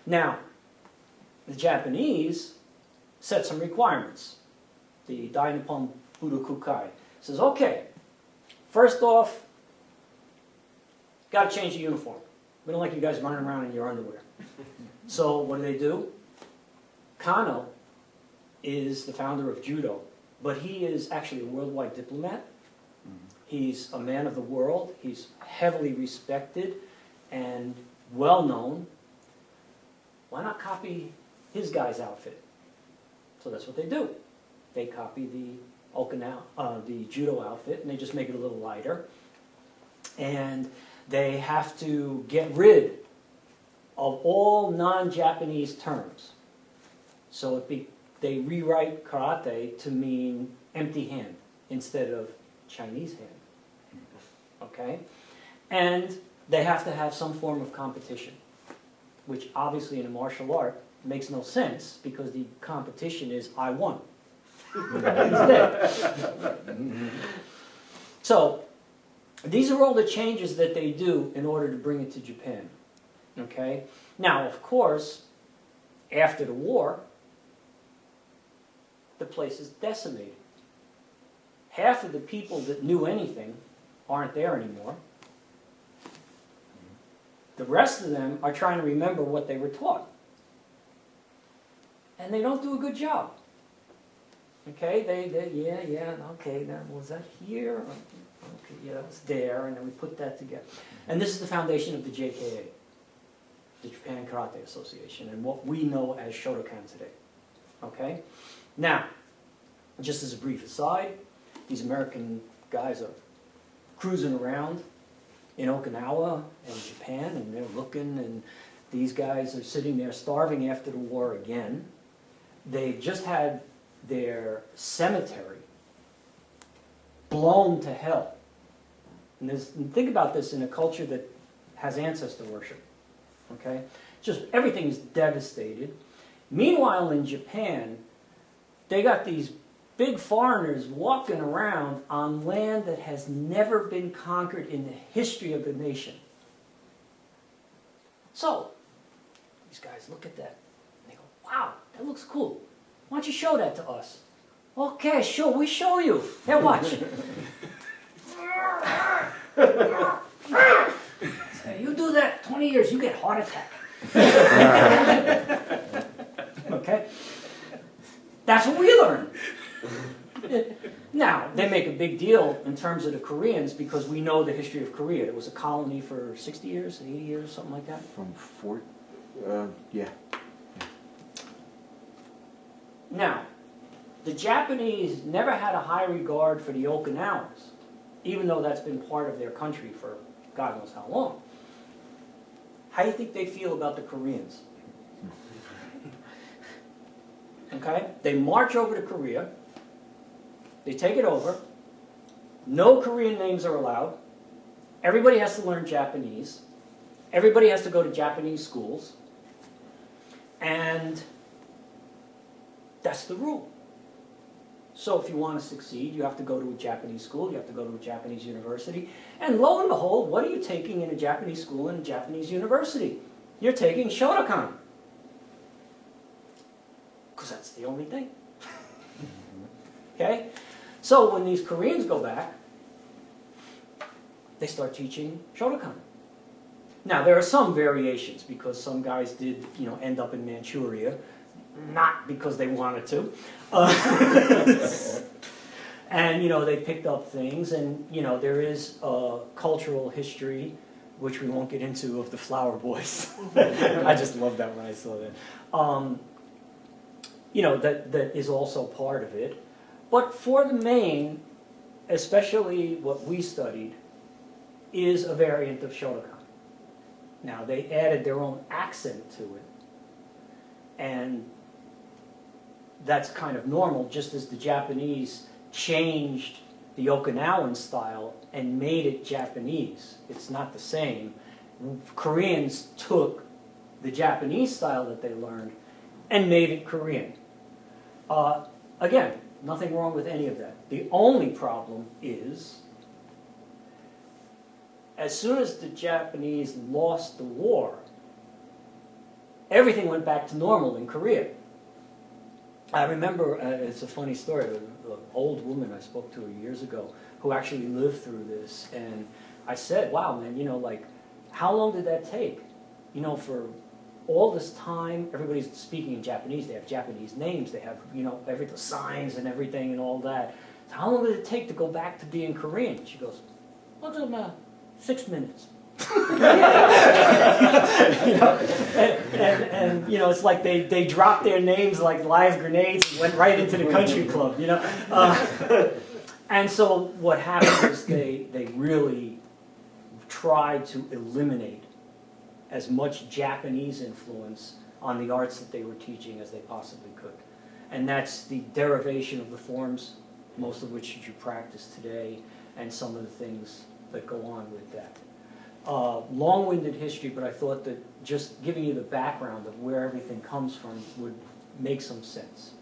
Now, the Japanese set some requirements. The Dai Nippon Budokukai says, okay, first off, got to change the uniform. We don't like you guys running around in your underwear. So what do? Kano is the founder of judo, but he is actually a worldwide diplomat. He's a man of the world. He's heavily respected and well known. Why not copy his guy's outfit? So that's what they do. They copy the okinawa, the judo outfit, and they just make it a little lighter. And they have to get rid of all non-Japanese terms. So they rewrite karate to mean empty hand instead of Chinese hand. Okay? And they have to have some form of competition, which obviously in a martial art makes no sense because the competition is I won. So these are all the changes that they do in order to bring it to Japan. Okay? Now, of course, after the war, the place is decimated. Half of the people that knew anything aren't there anymore. The rest of them are trying to remember what they were taught. And they don't do a good job. Okay, okay, now was that here? Okay, yeah, it's there, and then we put that together. And this is the foundation of the JKA, the Japan Karate Association, and what we know as Shotokan today. Okay? Now, just as a brief aside, these American guys are cruising around in Okinawa and Japan, and they're looking, and these guys are sitting there starving after the war again. They've just had their cemetery blown to hell. And think about this in a culture that has ancestor worship. Okay? Just everything is devastated. Meanwhile, in Japan, they got these big foreigners walking around on land that has never been conquered in the history of the nation. So, these guys look at that and they go, wow, that looks cool. Why don't you show that to us? Okay, sure, we show you. Here, watch. You do that 20 years, you get heart attack. Okay? That's what we learned. Now, they make a big deal in terms of the Koreans because we know the history of Korea. It was a colony for 60 years, 80 years, something like that. Yeah. Now, the Japanese never had a high regard for the Okinawans, even though that's been part of their country for God knows how long. How do you think they feel about the Koreans? Okay? They march over to Korea. They take it over. No Korean names are allowed. Everybody has to learn Japanese. Everybody has to go to Japanese schools. And that's the rule. So if you want to succeed, you have to go to a Japanese school, you have to go to a Japanese university. And lo and behold, what are you taking in a Japanese school and a Japanese university? You're taking Shotokan. Because that's the only thing. Okay? So when these Koreans go back, they start teaching Shotokan. Now, there are some variations because some guys did, end up in Manchuria, not because they wanted to. And, they picked up things, and, there is a cultural history, which we won't get into, of the Flower Boys. I just loved that when I saw that. That is also part of it. But for the main, especially what we studied, is a variant of Shotokan. Now, they added their own accent to it. And that's kind of normal, just as the Japanese changed the Okinawan style and made it Japanese. It's not the same. Koreans took the Japanese style that they learned and made it Korean. Again, nothing wrong with any of that. The only problem is, as soon as the Japanese lost the war, everything went back to normal in Korea. I remember, it's a funny story, an old woman I spoke to years ago who actually lived through this, and I said, wow, man, you know, like, how long did that take? You know, for all this time, everybody's speaking in Japanese, they have Japanese names, they have, you know, the signs and everything and all that. So how long did it take to go back to being Korean? She goes, well, it was 6 minutes. You know, and you know, it's like they dropped their names like live grenades and went right into the country club, you know. And so what happened is they really tried to eliminate as much Japanese influence on the arts that they were teaching as they possibly could. And that's the derivation of the forms, most of which you practice today, and some of the things that go on with that. Long-winded history, but I thought that just giving you the background of where everything comes from would make some sense.